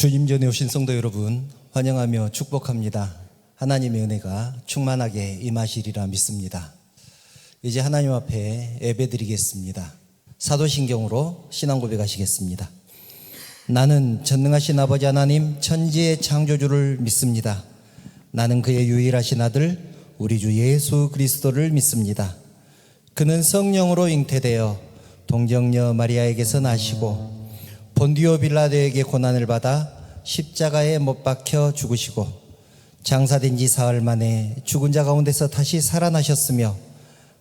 주님 전에 오신 성도 여러분, 환영하며 축복합니다. 하나님의 은혜가 충만하게 임하시리라 믿습니다. 이제 하나님 앞에 예배드리겠습니다. 사도신경으로 신앙 고백하시겠습니다. 나는 전능하신 아버지 하나님 천지의 창조주를 믿습니다. 나는 그의 유일하신 아들 우리 주 예수 그리스도를 믿습니다. 그는 성령으로 잉태되어 동정녀 마리아에게서 나시고 본디오 빌라도에게 고난을 받아 십자가에 못 박혀 죽으시고 장사된 지 사흘 만에 죽은 자 가운데서 다시 살아나셨으며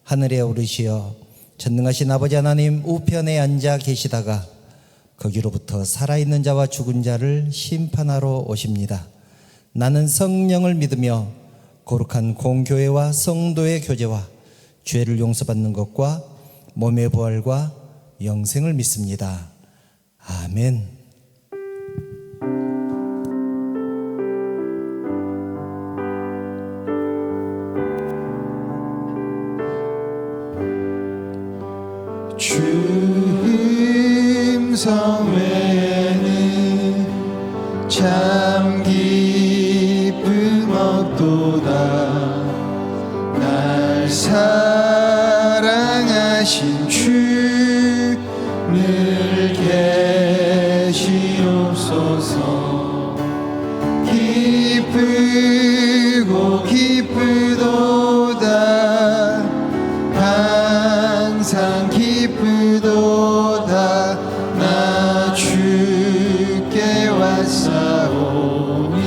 하늘에 오르시어 전능하신 아버지 하나님 우편에 앉아 계시다가 거기로부터 살아있는 자와 죽은 자를 심판하러 오십니다. 나는 성령을 믿으며 거룩한 공교회와 성도의 교제와 죄를 용서받는 것과 몸의 부활과 영생을 믿습니다. 아멘. 주 음성 외에는 참 기쁨 없도다. 날 사랑하신 주 늘 계시옵소서. 기쁘고 기쁘도다. 항상 기쁘도다. 나 주께 왔사오니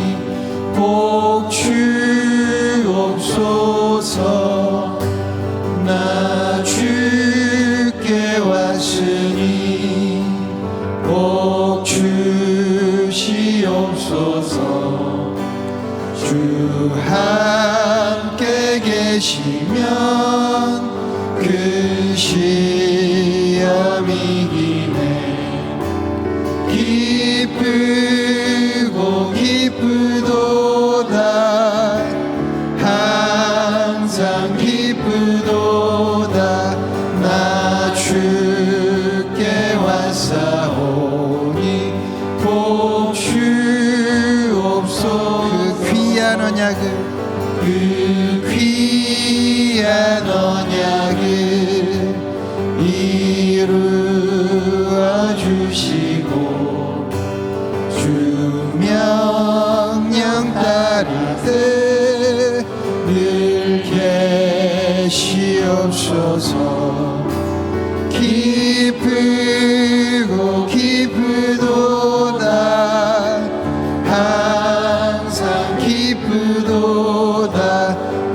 복 주옵소서. 나 주께 왔으니 복 주시옵소서. 주 함께 계시면 그 시험이 이기네. 기쁘고 기쁘도다. 항상 기쁘도다. 나 주께 왔사오니 복 주옵소서. 그 귀한 언약을 이루어 주시고 주 명령 따를 때 늘 계시옵소서. 기쁘고 기쁘도다. 항상 기쁘도다.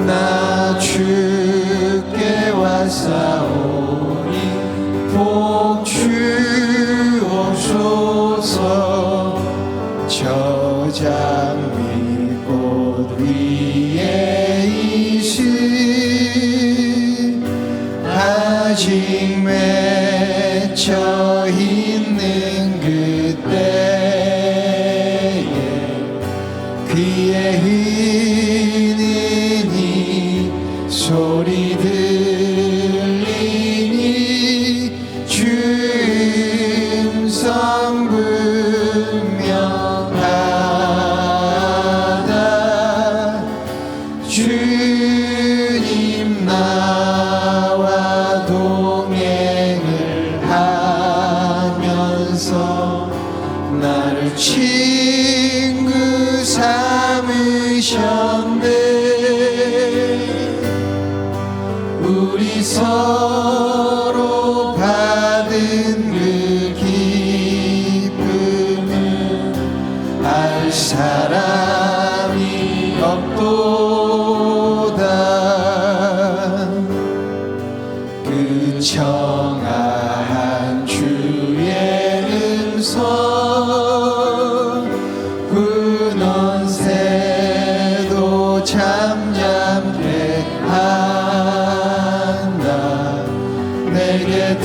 나 주께 왔사오니 복 주옵소서. 저 장미꽃 위에 있을 아직 맺혀 있는 그때에 귀에 흐르니 소리 들리니 주 음성 분명하다. 주님 나와 동행을 하면서 나를 친구 삼으셨네. 우리 서로 받은 그 기쁨은 알 사람이 없도다. 그 청아한 주의 음성 hun원 새도 잠잠케 한다. 내게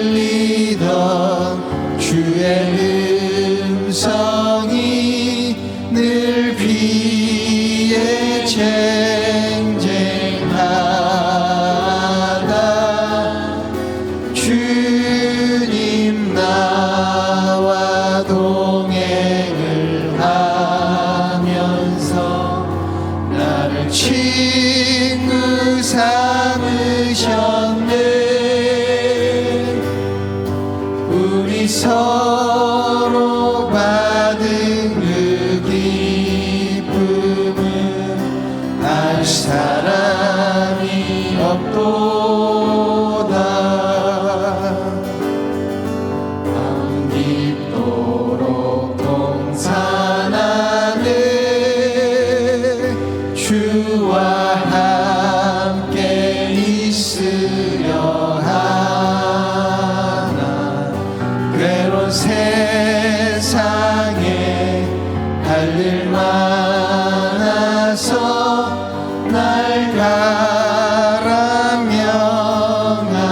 들리던 주의 음성이 늘 비에 쟁쟁하다. 없도다. 밤 깊도록 동산하네 주와 함께 있으려 하나. 괴로운 세상에 할 일 많아서 날 가라 명하신다.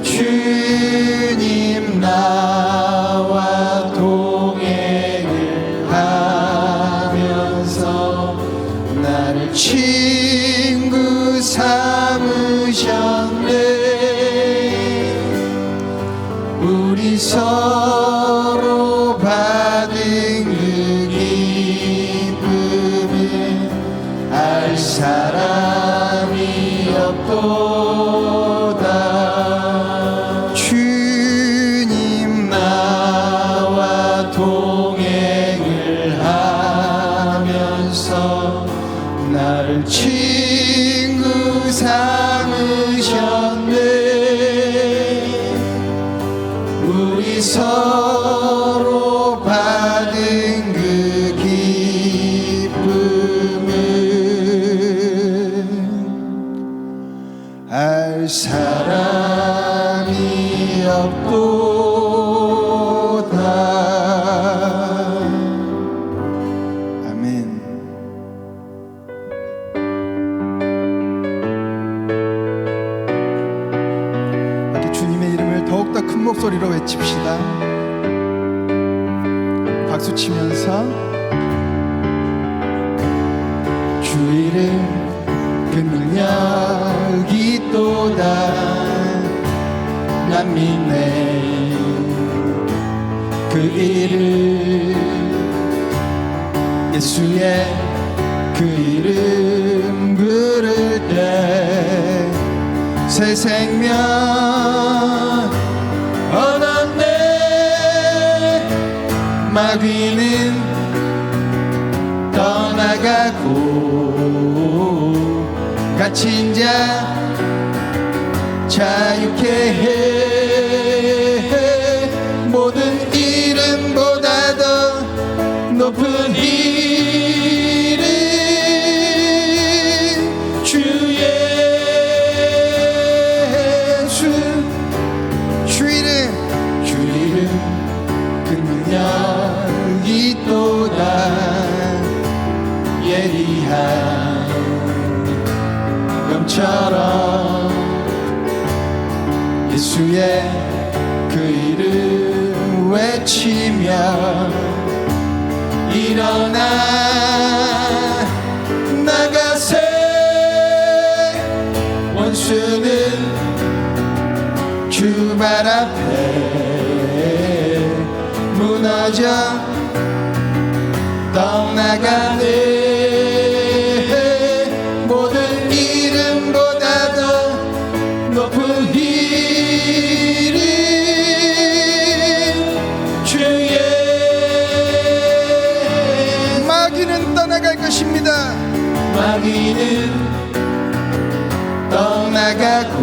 주님 나와 동행을 하면서 나를 친구 삼으셨네. 우리 서로 받은 그 기쁨을 알 사람이 없도다. 주님 나와 동행을 하면서 나를 친구 삼으셨네. 우리 서로 받은 그 기쁨을 알 사람이 없도다. 아멘. 이렇게 주님의 이름을 더욱더 큰 목소리로 외칩시다. 박수 치면서 주 이름 그 능력이 또다. 난 믿네 그 이름. 예수의 그 이름 부를 때 새 생명 얻었네. 마귀는 떠나가고 갇힌 자 자유케 해. 모든 이름보다 더 높은 이름 주 예수. 주 이름 그 능력이 또다. 예리한 검처럼 예수의 그 이름 외치며 일어나 나가세. 원수는 주 발 앞에 무너져 떠나가네. 모든 이름보다 더 높은 이름 주의. 마귀는 떠나갈 것입니다. 마귀는 떠나가고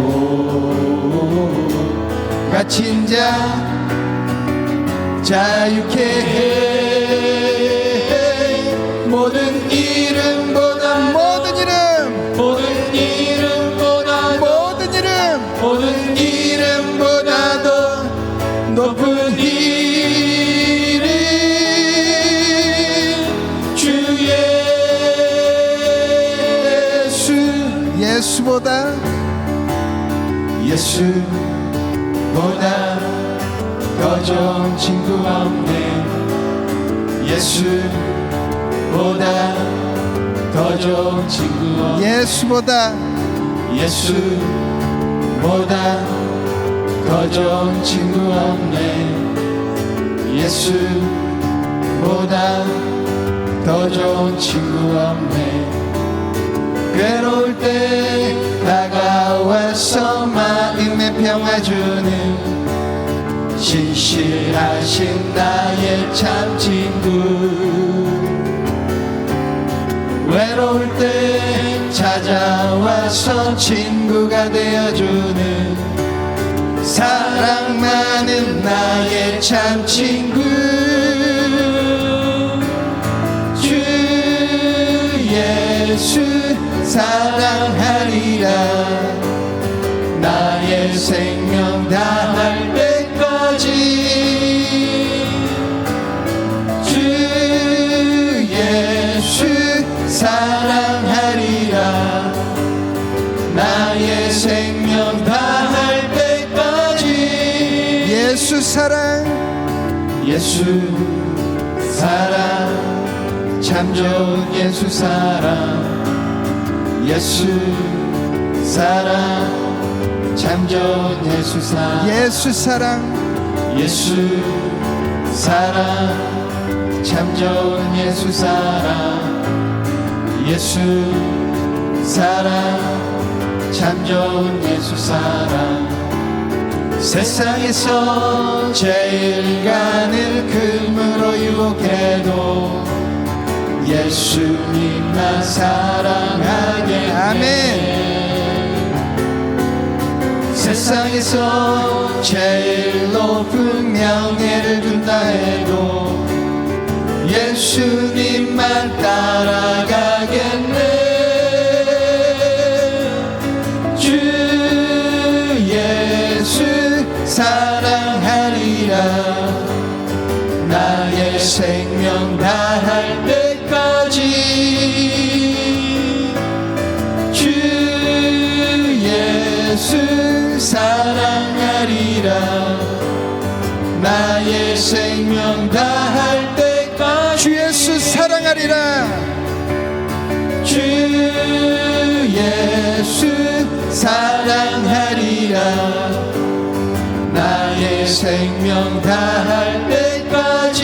갇힌 자 자유케 해. 모든 이름보다 모든 이름보다 더 높은 이름 주 예수. 예수보다 더 좋은 친구 없네. 예수보다 더 좋은 친구 없네. 예수보다 더 좋은 친구 없네. 예수보다 더 좋은 친구 없네. 괴로울 때 다가와서 마음의 평화 주는 신실하신 나의 참 친구. 외로울 때 찾아와서 친구가 되어주는 사랑 많은 나의 참 친구 주 예수 사랑하리라 나의 생명 다할 때까지 주 예수 사랑하리라 나의 생명 다할 때까지 예수 사랑 예수 사랑 참 좋은 예수 사랑 예수 사랑 참 좋은 예수 사랑 예수 사랑 예수 사랑 참 좋은 예수 사랑 예수 사랑 참 좋은 예수 사랑 세상에서 제일 가는 금으로 유혹해도 예수님만 사랑하게 아멘. 세상에서 제일 높은 명예를 준다 해도 예수님만 따라가겠네 주 예수 사랑하리라 나의 생명 다할 때까지 주 예수 사랑하리라 나의 생명 다할 때까지 주 예수 사랑하리라 주 예수 사랑하리라 나의 생명 다할 때까지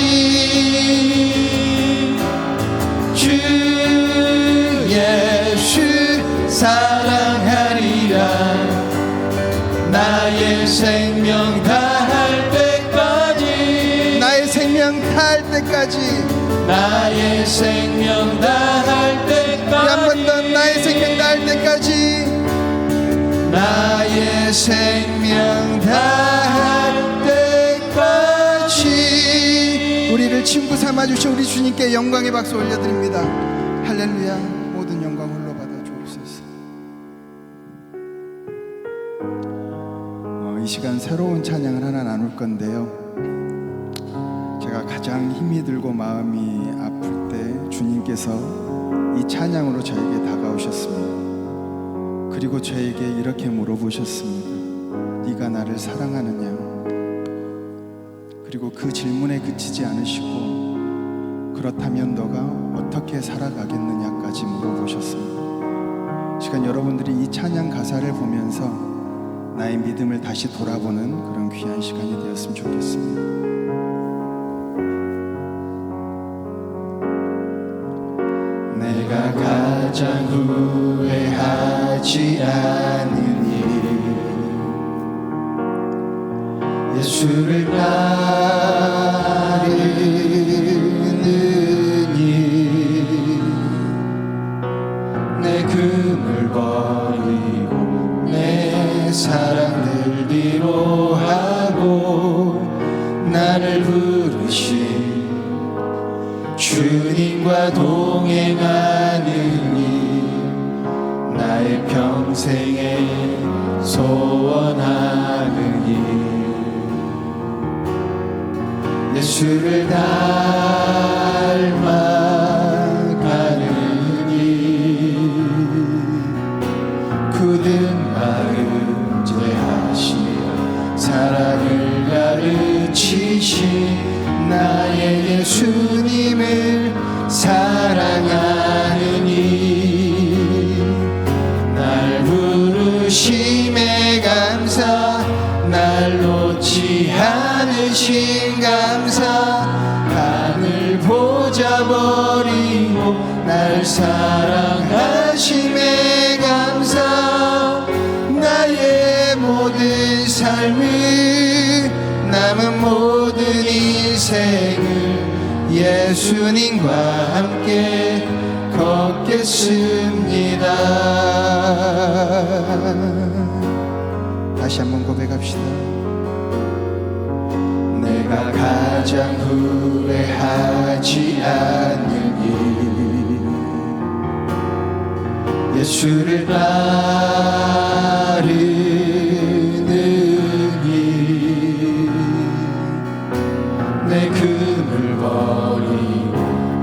주 예수 사랑하리라 나의 생명 다할 때까지 나의 생명 다할 때까지 나의 생명 다할 때까지 한 번 더 나의 생명 다할 때까지 나의 생명 다할 때까지 우리를 친구 삼아주신 우리 주님께 영광의 박수 올려드립니다. 할렐루야. 모든 영광 홀로 받아 주옵소서. 이 시간 새로운 찬양을 하나 나눌 건데요, 제가 가장 힘이 들고 마음이 아플 때 주님께서 이 찬양으로 저에게 다가오셨습니다. 그리고 저에게 이렇게 물어보셨습니다. 네가 나를 사랑하느냐? 그리고 그 질문에 그치지 않으시고 그렇다면 너가 어떻게 살아가겠느냐까지 물어보셨습니다. 시간 여러분들이 이 찬양 가사를 보면서 나의 믿음을 다시 돌아보는 그런 귀한 시간이 되었으면 좋겠습니다. 내가 가장 후회하지 않는 일 예수를 따르는 일 내 금을 버리고 내 사랑을 뒤로하고 나를 부르신 주님과 동행하는 일 나의 평생에 소원하는 일 예수를 닮아가는 일 굳은 마음 제하시어 사랑을 가르치신 나의 예수님을 사랑하는 이날 부르심에 감사 날 놓지 않으신 감사 하늘 보자 버리고 날 사랑하심에 감사 나의 모든 삶을 남은 모든 인생을 예수님과 함께 걷게 걷겠습니다. 다시 한번 고백합시다. 내가 가장 후회하지 않는 일, 예수를 따르는 일, 내 금을 버리고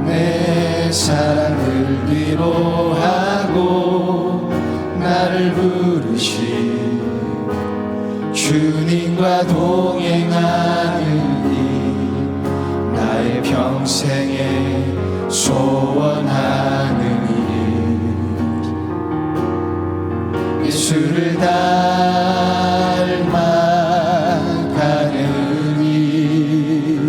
내 사랑을 위로하고 나를 부르신 주님과 동행하는 일, 나의 평생에 소원하는 일, 예수를 닮아가는 일,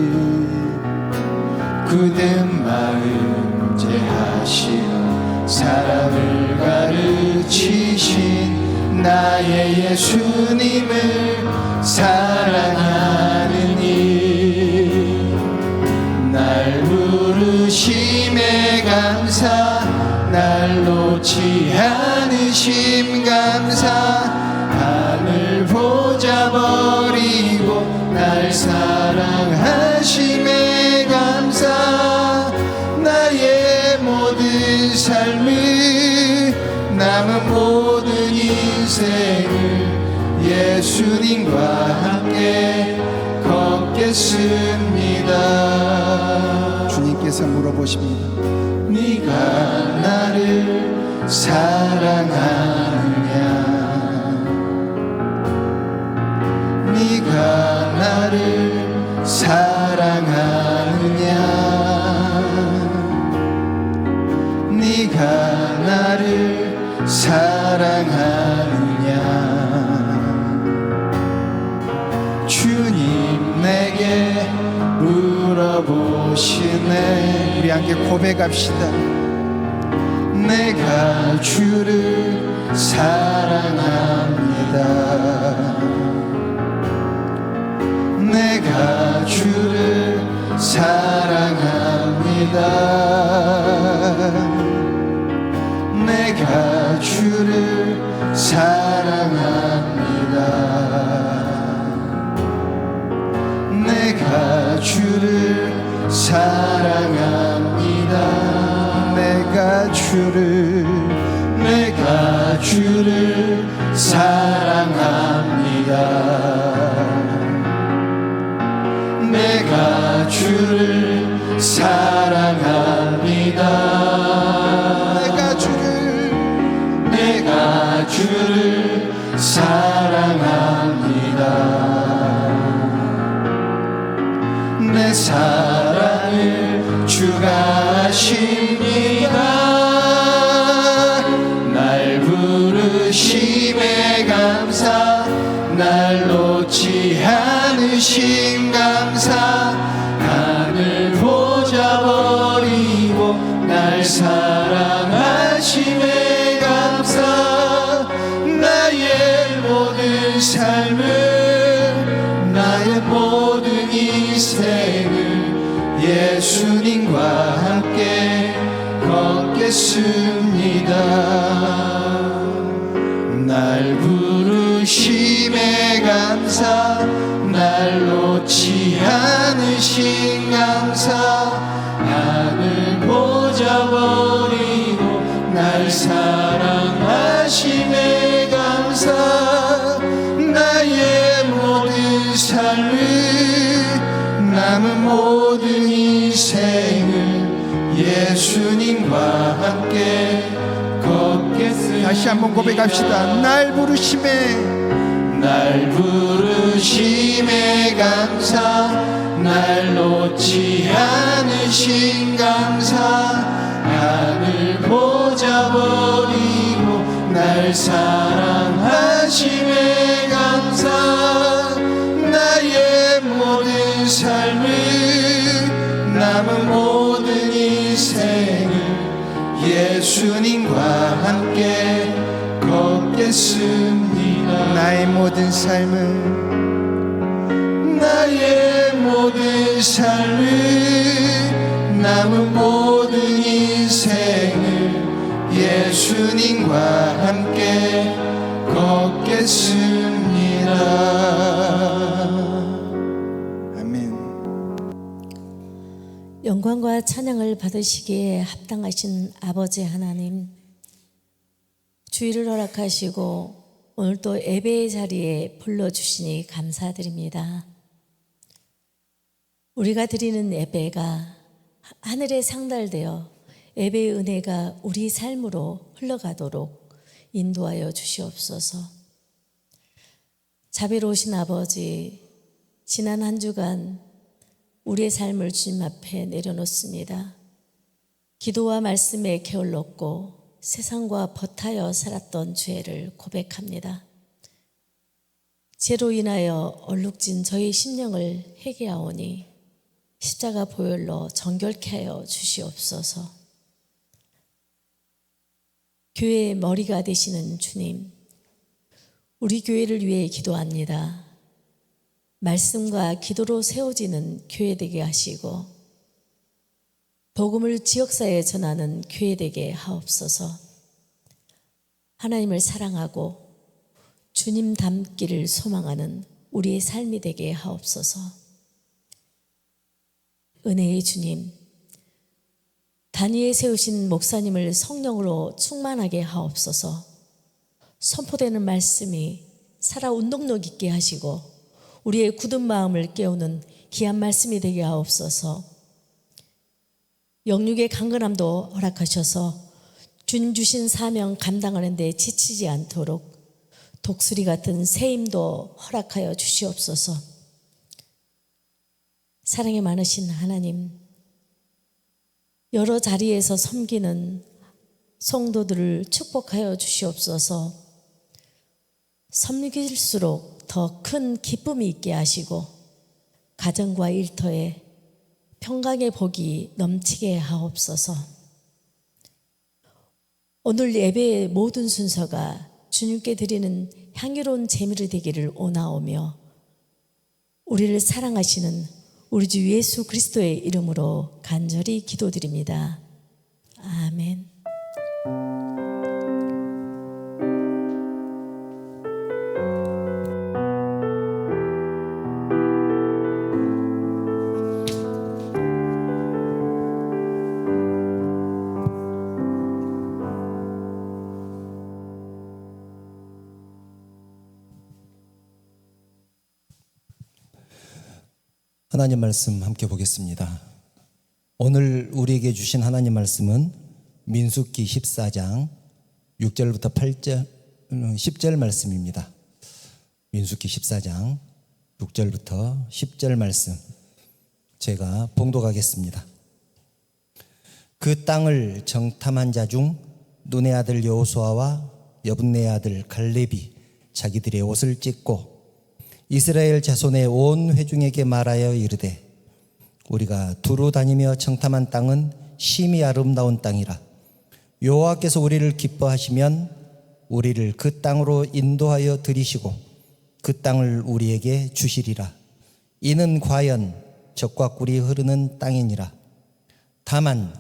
굳은 마음 제하시어 사랑을 가르치신 나의 예수님을 사랑하는 일, 날 부르심에 감사, 날 놓지 않으심 감사, 하늘 보자 버리고 날 사랑하심에 감사, 나의 모든 삶을 남은 모든 인생을 예수님과 함께 걷겠습니다. 주님께서 물어보십니다. 네가 나를 사랑하느냐, 네가 나를 사랑하느냐, 네가 나를 사랑하느냐. 주님 내게 물어보시네. 우리 함께 고백합시다. 내가 주를 사랑합니다. 내가 주를 사랑합니다. 내가 주를 사랑합니다. 내가 주를 사랑합니다. 내가 주를 사랑합니다. 내가 주를 사랑합니다. 내가 주를 사랑합니다. 내 사랑을 주가 아십니다. 날 부르심에 감사, 날 놓지 않으심 감사, 하늘 보자 버리고 날 사랑하심에 감사, 나의 모든 삶을, 나의 모든 인생을 예수님과 함께 걷겠습니다. 날 부르심에 감사, 날 놓지 않으신 감사, 하늘 보자 버리고 날 사랑하심에 감사, 나의 모든 삶을, 남은 모든 인생을 예수님과 함께 걷겠습니다. 다시 한번 고백합시다. 날 부르심에 감사, 날 놓지 않으신 감사, 하늘 보자 버리고 날 사랑하심에 감사, 나의 모든 삶을, 남은 모든 인생을 예수님과 함께 걷겠습니다. 나의 모든 삶을, 나의 모든 삶을, 남은 모든 인생을 주님과 함께 걷겠습니다. 아멘. 영광과 찬양을 받으시기에 합당하신 아버지 하나님, 주의를 허락하시고 오늘 또 예배의 자리에 불러주시니 감사드립니다. 우리가 드리는 예배가 하늘에 상달되어 예배의 은혜가 우리 삶으로 흘러가도록 인도하여 주시옵소서. 자비로우신 아버지, 지난 한 주간 우리의 삶을 주님 앞에 내려놓습니다. 기도와 말씀에 게을렀고 세상과 버타여 살았던 죄를 고백합니다. 죄로 인하여 얼룩진 저희 심령을 회개하오니 십자가 보혈로 정결케 하여 주시옵소서. 교회의 머리가 되시는 주님, 우리 교회를 위해 기도합니다. 말씀과 기도로 세워지는 교회 되게 하시고 복음을 지역사회에 전하는 교회 되게 하옵소서. 하나님을 사랑하고 주님 닮기를 소망하는 우리의 삶이 되게 하옵소서. 은혜의 주님, 단위에 세우신 목사님을 성령으로 충만하게 하옵소서. 선포되는 말씀이 살아 운동력 있게 하시고 우리의 굳은 마음을 깨우는 귀한 말씀이 되게 하옵소서. 영육의 강건함도 허락하셔서 주님 주신 사명 감당하는 데 지치지 않도록 독수리 같은 새 힘도 허락하여 주시옵소서. 사랑이 많으신 하나님, 여러 자리에서 섬기는 성도들을 축복하여 주시옵소서. 섬길수록 더 큰 기쁨이 있게 하시고 가정과 일터에 평강의 복이 넘치게 하옵소서. 오늘 예배의 모든 순서가 주님께 드리는 향유로운 제물이 되기를 원하오며 우리를 사랑하시는 우리 주 예수 그리스도의 이름으로 간절히 기도드립니다. 아멘. 하나님 말씀 함께 보겠습니다. 오늘 우리에게 주신 하나님 말씀은 민수기 14장 6절부터 8절, 10절 말씀입니다. 민수기 14장 6절부터 10절 말씀 제가 봉독하겠습니다. 그 땅을 정탐한 자 중 눈의 아들 여호수아와 여분네 아들 갈렙이 자기들의 옷을 찢고 이스라엘 자손의 온 회중에게 말하여 이르되 우리가 두루 다니며 청탐한 땅은 심히 아름다운 땅이라 여호와께서 우리를 기뻐하시면 우리를 그 땅으로 인도하여 들이시고 그 땅을 우리에게 주시리라. 이는 과연 젖과 꿀이 흐르는 땅이니라. 다만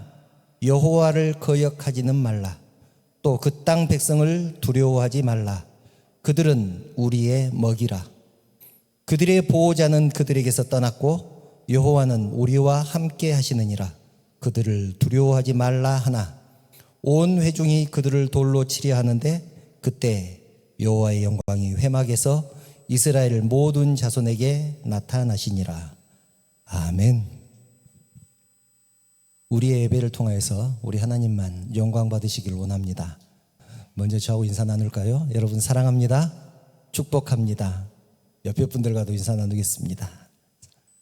여호와를 거역하지는 말라. 또 그 땅 백성을 두려워하지 말라. 그들은 우리의 먹이라. 그들의 보호자는 그들에게서 떠났고 여호와는 우리와 함께 하시느니라. 그들을 두려워하지 말라 하나 온 회중이 그들을 돌로 치려 하는데 그때 여호와의 영광이 회막에서 이스라엘 모든 자손에게 나타나시니라. 아멘. 우리의 예배를 통하여서 우리 하나님만 영광 받으시길 원합니다. 먼저 저하고 인사 나눌까요? 여러분 사랑합니다. 축복합니다. 옆에 분들과도 인사 나누겠습니다.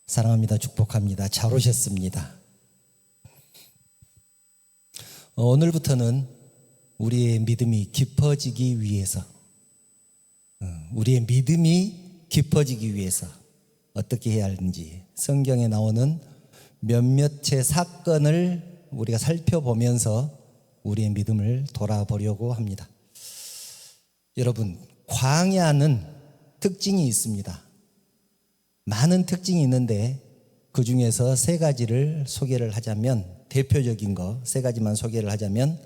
사랑합니다. 축복합니다. 잘 오셨습니다. 오늘부터는 우리의 믿음이 깊어지기 위해서 어떻게 해야 하는지 성경에 나오는 몇몇의 사건을 우리가 살펴보면서 우리의 믿음을 돌아보려고 합니다. 여러분, 광야는 특징이 있습니다. 많은 특징이 있는데 그 중에서 세 가지를 소개를 하자면, 대표적인 거 세 가지만 소개를 하자면,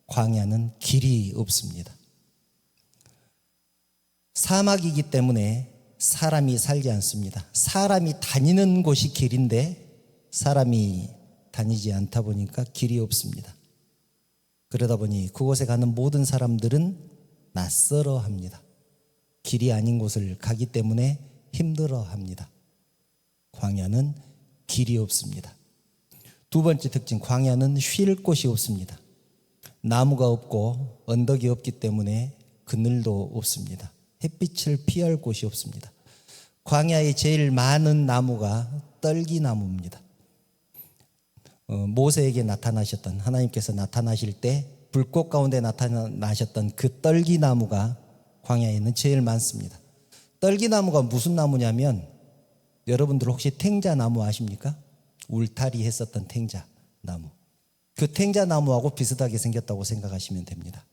광야는 길이 없습니다. 사막이기 때문에 사람이 살지 않습니다. 사람이 다니는 곳이 길인데 사람이 다니지 않다 보니까 길이 없습니다. 그러다 보니 그곳에 가는 모든 사람들은 낯설어합니다. 길이 아닌 곳을 가기 때문에 힘들어합니다. 광야는 길이 없습니다. 두 번째 특징, 광야는 쉴 곳이 없습니다. 나무가 없고 언덕이 없기 때문에 그늘도 없습니다. 햇빛을 피할 곳이 없습니다. 광야에 제일 많은 나무가 떨기나무입니다. 모세에게 나타나셨던, 하나님께서 나타나실 때 불꽃 가운데 나타나셨던 그 떨기나무가 광야에는 제일 많습니다. 떨기나무가 무슨 나무냐면 여러분들 혹시 탱자나무 아십니까? 울타리 했었던 탱자나무. 그 탱자나무하고 비슷하게 생겼다고 생각하시면 됩니다.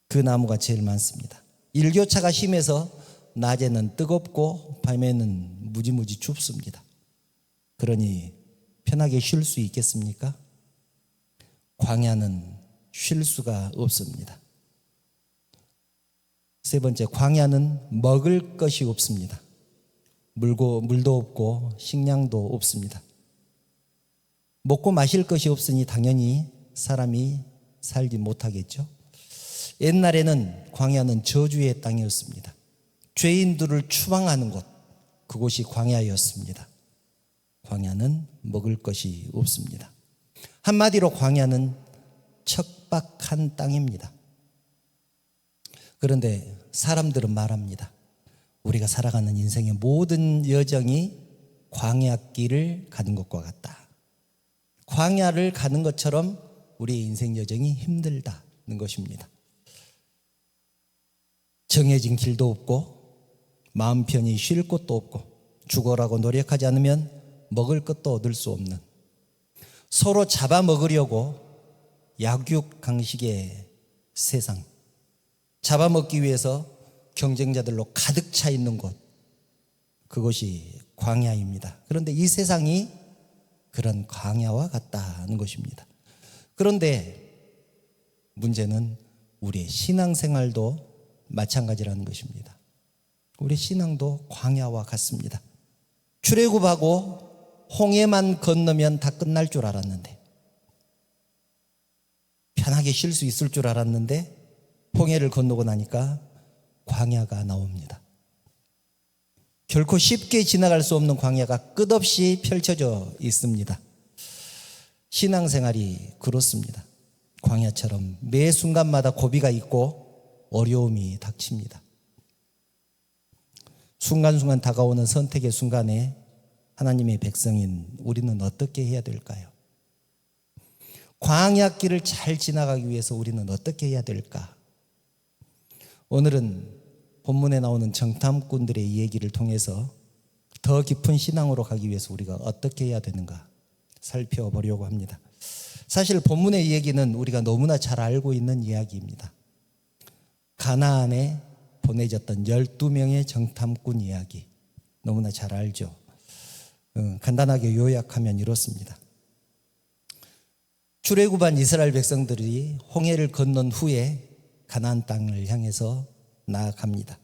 그 나무가 제일 많습니다. 일교차가 심해서 낮에는 뜨겁고 밤에는 무지무지 춥습니다. 그러니 편하게 쉴 수 있겠습니까? 광야는 쉴 수가 없습니다. 세 번째, 광야는 먹을 것이 없습니다. 물도 없고 식량도 없습니다. 먹고 마실 것이 없으니 당연히 사람이 살지 못하겠죠. 옛날에는 광야는 저주의 땅이었습니다. 죄인들을 추방하는 곳, 그곳이 광야였습니다. 광야는 먹을 것이 없습니다. 한마디로 광야는 척박한 땅입니다. 그런데 사람들은 말합니다. 우리가 살아가는 인생의 모든 여정이 광야길을 가는 것과 같다. 광야를 가는 것처럼 우리의 인생 여정이 힘들다는 것입니다. 정해진 길도 없고 마음 편히 쉴 곳도 없고 죽어라고 노력하지 않으면 먹을 것도 얻을 수 없는, 서로 잡아먹으려고 약육강식의 세상, 잡아먹기 위해서 경쟁자들로 가득 차 있는 곳, 그것이 광야입니다. 그런데 이 세상이 그런 광야와 같다는 것입니다. 그런데 문제는 우리의 신앙생활도 마찬가지라는 것입니다. 우리 신앙도 광야와 같습니다. 출애굽하고 홍해만 건너면 다 끝날 줄 알았는데, 편하게 쉴 수 있을 줄 알았는데 홍해를 건너고 나니까 광야가 나옵니다. 결코 쉽게 지나갈 수 없는 광야가 끝없이 펼쳐져 있습니다. 신앙생활이 그렇습니다. 광야처럼 매 순간마다 고비가 있고 어려움이 닥칩니다. 순간순간 다가오는 선택의 순간에 하나님의 백성인 우리는 어떻게 해야 될까요? 광야길을 잘 지나가기 위해서 우리는 어떻게 해야 될까? 오늘은 본문에 나오는 정탐꾼들의 이야기를 통해서 더 깊은 신앙으로 가기 위해서 우리가 어떻게 해야 되는가 살펴보려고 합니다. 사실 본문의 이야기는 우리가 너무나 잘 알고 있는 이야기입니다. 가나안에 보내졌던 12명의 정탐꾼 이야기, 너무나 잘 알죠. 간단하게 요약하면 이렇습니다. 출애굽한 이스라엘 백성들이 홍해를 건넌 후에 가나안 땅을 향해서 나아갑니다.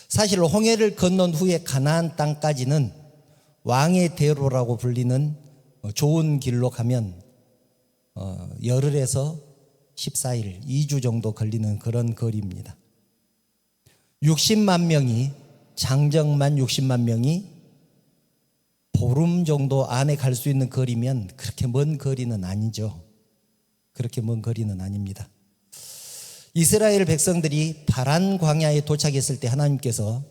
사실 홍해를 건넌 후에 가나안 땅까지는 왕의 대로라고 불리는 좋은 길로 가면 열흘에서 14일, 2주 정도 걸리는 그런 거리입니다. 60만 명이, 장정만 60만 명이 보름 정도 안에 갈 수 있는 거리면 그렇게 먼 거리는 아니죠. 그렇게 먼 거리는 아닙니다. 이스라엘 백성들이 파란 광야에 도착했을 때 하나님께서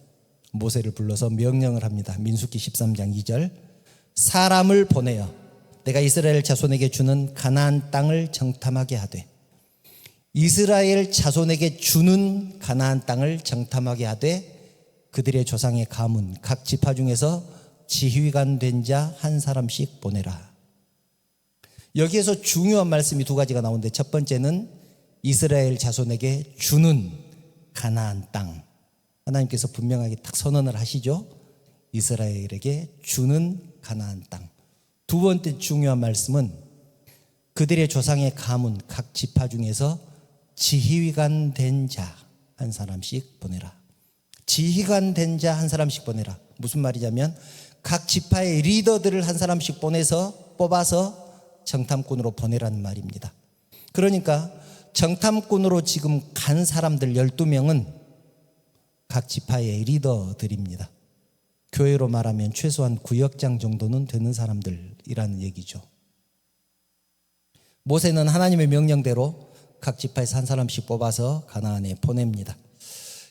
모세를 불러서 명령을 합니다. 민수기 13장 2절, 사람을 보내어 내가 이스라엘 자손에게 주는 가나안 땅을 정탐하게 하되, 이스라엘 자손에게 주는 가나안 땅을 정탐하게 하되 그들의 조상의 가문 각 지파 중에서 지휘관 된 자 한 사람씩 보내라. 여기에서 중요한 말씀이 두 가지가 나오는데, 첫 번째는 이스라엘 자손에게 주는 가나안 땅, 하나님께서 분명하게 딱 선언을 하시죠. 이스라엘에게 주는 가나안 땅. 두 번째 중요한 말씀은 그들의 조상의 가문 각 지파 중에서 지휘관 된 자 한 사람씩 보내라. 지휘관 된 자 한 사람씩 보내라. 무슨 말이냐면 각 지파의 리더들을 한 사람씩 뽑아서 정탐꾼으로 보내라는 말입니다. 그러니까 정탐꾼으로 지금 간 사람들 12명은 각 지파의 리더들입니다. 교회로 말하면 최소한 구역장 정도는 되는 사람들이라는 얘기죠. 모세는 하나님의 명령대로 각 지파에서 한 사람씩 뽑아서 가나안에 보냅니다.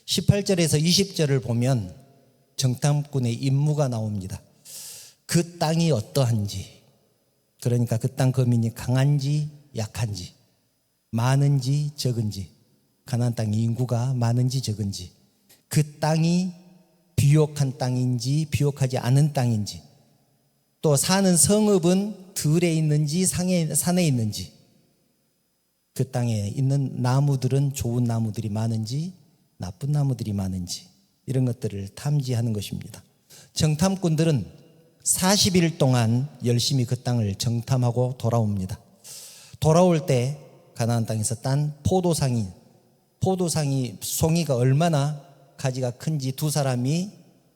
18절에서 20절을 보면 정탐꾼의 임무가 나옵니다. 그 땅이 어떠한지, 그러니까 그 땅 거민이 강한지 약한지, 많은지 적은지, 가나안 땅 인구가 많은지 적은지, 그 땅이 비옥한 땅인지 비옥하지 않은 땅인지, 또 사는 성읍은 들에 있는지 산에 있는지, 그 땅에 있는 나무들은 좋은 나무들이 많은지 나쁜 나무들이 많은지, 이런 것들을 탐지하는 것입니다. 정탐꾼들은 40일 동안 열심히 그 땅을 정탐하고 돌아옵니다. 돌아올 때 가나안 땅에서 딴 포도상이 송이가 얼마나 가지가 큰지 두 사람이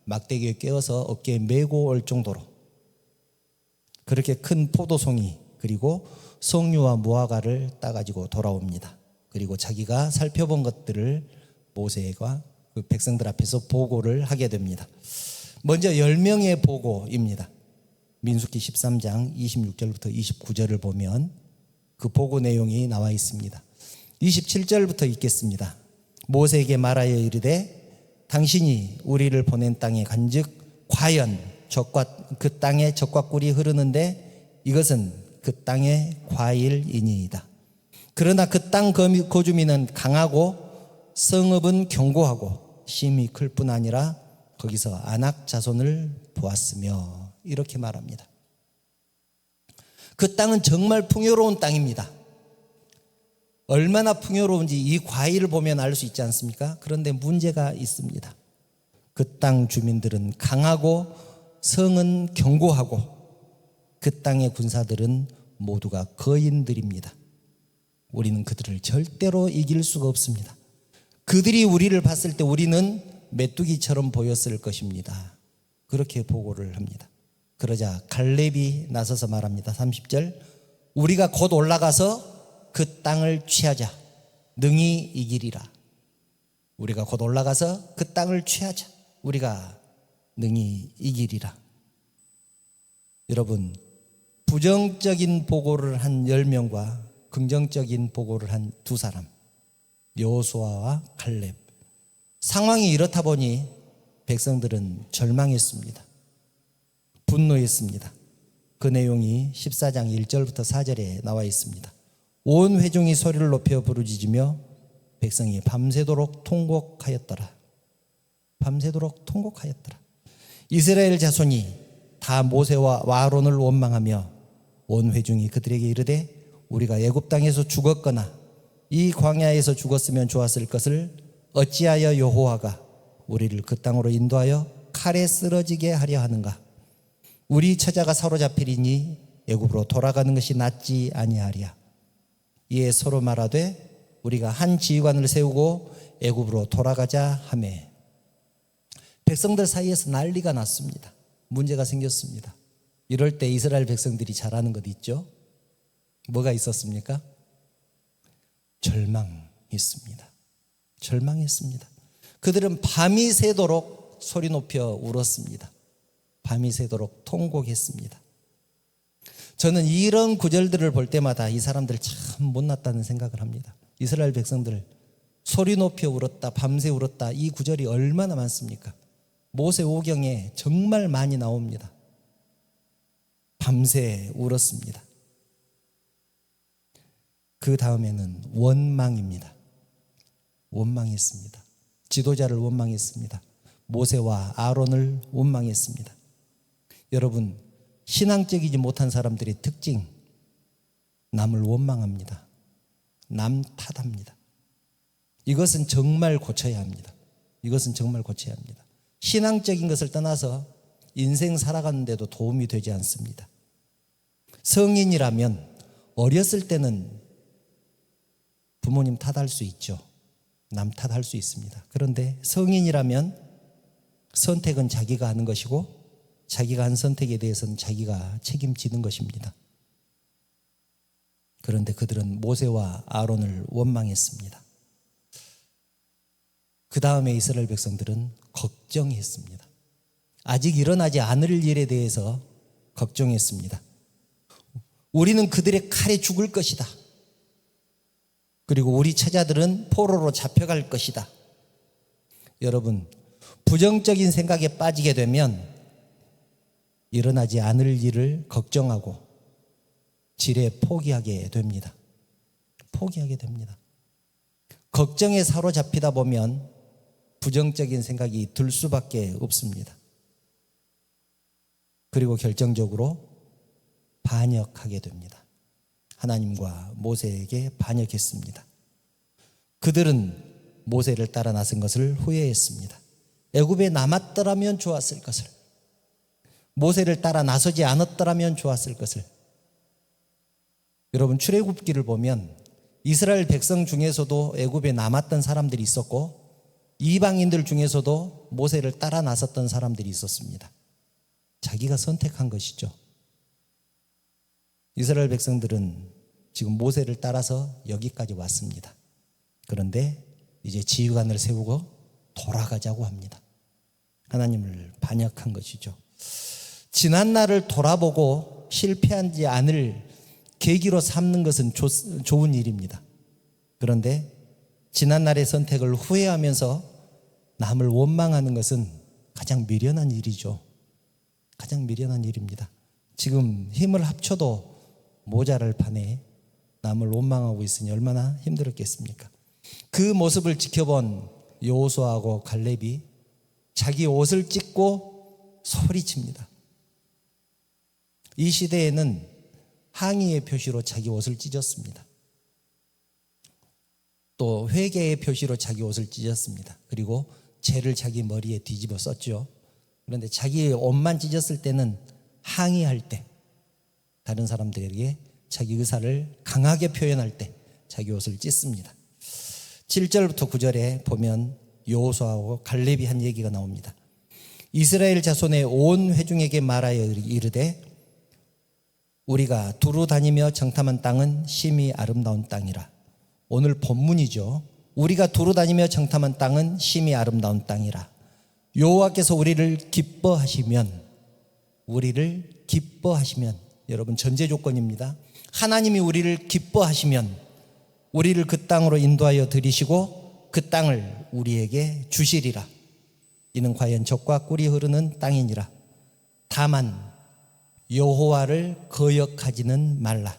막대기에 꿰어서 어깨에 메고 올 정도로 그렇게 큰 포도송이, 그리고 석류와 무화과를 따가지고 돌아옵니다. 그리고 자기가 살펴본 것들을 모세가 그 백성들 앞에서 보고를 하게 됩니다. 먼저 10명의 보고입니다. 민수기 13장 26절부터 29절을 보면 그 보고 내용이 나와 있습니다. 27절부터 읽겠습니다. 모세에게 말하여 이르되 당신이 우리를 보낸 땅에 간즉 과연 그 땅에 젖과 꿀이 흐르는데 이것은 그 땅의 과일이니이다. 그러나 그 땅 거주민은 강하고 성읍은 견고하고 심히 클 뿐 아니라 거기서 아낙 자손을 보았으며, 이렇게 말합니다. 그 땅은 정말 풍요로운 땅입니다. 얼마나 풍요로운지 이 과일을 보면 알 수 있지 않습니까? 그런데 문제가 있습니다. 그 땅 주민들은 강하고 성은 견고하고 그 땅의 군사들은 모두가 거인들입니다. 우리는 그들을 절대로 이길 수가 없습니다. 그들이 우리를 봤을 때 우리는 메뚜기처럼 보였을 것입니다. 그렇게 보고를 합니다. 그러자 갈렙이 나서서 말합니다. 30절, 우리가 곧 올라가서 그 땅을 취하자. 능히 이기리라. 우리가 곧 올라가서 그 땅을 취하자. 우리가 능히 이기리라. 여러분, 부정적인 보고를 한 10명과 긍정적인 보고를 한 두 사람, 여호수아와 갈렙. 상황이 이렇다 보니 백성들은 절망했습니다. 분노했습니다. 그 내용이 14장 1절부터 4절에 나와 있습니다. 온 회중이 소리를 높여 부르짖으며 백성이 밤새도록 통곡하였더라. 밤새도록 통곡하였더라. 이스라엘 자손이 다 모세와 아론을 원망하며 온 회중이 그들에게 이르되 우리가 애굽 땅에서 죽었거나 이 광야에서 죽었으면 좋았을 것을 어찌하여 여호와가 우리를 그 땅으로 인도하여 칼에 쓰러지게 하려 하는가? 우리 처자가 사로잡히리니 애굽으로 돌아가는 것이 낫지 아니하리야. 이에 서로 말하되 우리가 한 지휘관을 세우고 애굽으로 돌아가자 하매 백성들 사이에서 난리가 났습니다. 문제가 생겼습니다. 이럴 때 이스라엘 백성들이 잘하는 것 있죠? 뭐가 있었습니까? 절망했습니다. 절망했습니다. 그들은 밤이 새도록 소리 높여 울었습니다. 밤이 새도록 통곡했습니다. 저는 이런 구절들을 볼 때마다 이 사람들 참 못났다는 생각을 합니다. 이스라엘 백성들 소리 높여 울었다, 밤새 울었다, 이 구절이 얼마나 많습니까? 모세 오경에 정말 많이 나옵니다. 밤새 울었습니다. 그 다음에는 원망입니다. 원망했습니다. 지도자를 원망했습니다. 모세와 아론을 원망했습니다. 여러분, 신앙적이지 못한 사람들의 특징, 남을 원망합니다. 남 탓합니다. 이것은 정말 고쳐야 합니다. 이것은 정말 고쳐야 합니다. 신앙적인 것을 떠나서 인생 살아가는데도 도움이 되지 않습니다. 성인이라면 어렸을 때는 부모님 탓할 수 있죠. 남 탓할 수 있습니다. 그런데 성인이라면 선택은 자기가 하는 것이고 자기가 한 선택에 대해서는 자기가 책임지는 것입니다. 그런데 그들은 모세와 아론을 원망했습니다. 그 다음에 이스라엘 백성들은 걱정했습니다. 아직 일어나지 않을 일에 대해서 걱정했습니다. 우리는 그들의 칼에 죽을 것이다. 그리고 우리 처자들은 포로로 잡혀갈 것이다. 여러분, 부정적인 생각에 빠지게 되면 일어나지 않을 일을 걱정하고 지레 포기하게 됩니다. 포기하게 됩니다. 걱정에 사로잡히다 보면 부정적인 생각이 들 수밖에 없습니다. 그리고 결정적으로 반역하게 됩니다. 하나님과 모세에게 반역했습니다. 그들은 모세를 따라 나선 것을 후회했습니다. 애굽에 남았더라면 좋았을 것을, 모세를 따라 나서지 않았더라면 좋았을 것을. 여러분, 출애굽기를 보면 이스라엘 백성 중에서도 애굽에 남았던 사람들이 있었고 이방인들 중에서도 모세를 따라 나섰던 사람들이 있었습니다. 자기가 선택한 것이죠. 이스라엘 백성들은 지금 모세를 따라서 여기까지 왔습니다. 그런데 이제 지휘관을 세우고 돌아가자고 합니다. 하나님을 반역한 것이죠. 지난 날을 돌아보고 실패하지 않을 계기로 삼는 것은 좋은 일입니다. 그런데 지난 날의 선택을 후회하면서 남을 원망하는 것은 가장 미련한 일이죠. 가장 미련한 일입니다. 지금 힘을 합쳐도 모자랄 판에 남을 원망하고 있으니 얼마나 힘들었겠습니까? 그 모습을 지켜본 여호수아하고 갈렙이 자기 옷을 찢고 소리칩니다. 이 시대에는 항의의 표시로 자기 옷을 찢었습니다. 또 회개의 표시로 자기 옷을 찢었습니다. 그리고 죄를 자기 머리에 뒤집어 썼죠. 그런데 자기 옷만 찢었을 때는 항의할 때, 다른 사람들에게 자기 의사를 강하게 표현할 때 자기 옷을 찢습니다. 7절부터 9절에 보면 여호수아하고 갈렙이 한 얘기가 나옵니다. 이스라엘 자손의 온 회중에게 말하여 이르되 우리가 두루 다니며 정탐한 땅은 심히 아름다운 땅이라. 오늘 본문이죠. 우리가 두루 다니며 정탐한 땅은 심히 아름다운 땅이라. 여호와께서 우리를 기뻐하시면, 여러분 전제 조건입니다. 하나님이 우리를 기뻐하시면 우리를 그 땅으로 인도하여 들이시고 그 땅을 우리에게 주시리라. 이는 과연 젖과 꿀이 흐르는 땅이니라. 다만 여호와를 거역하지는 말라.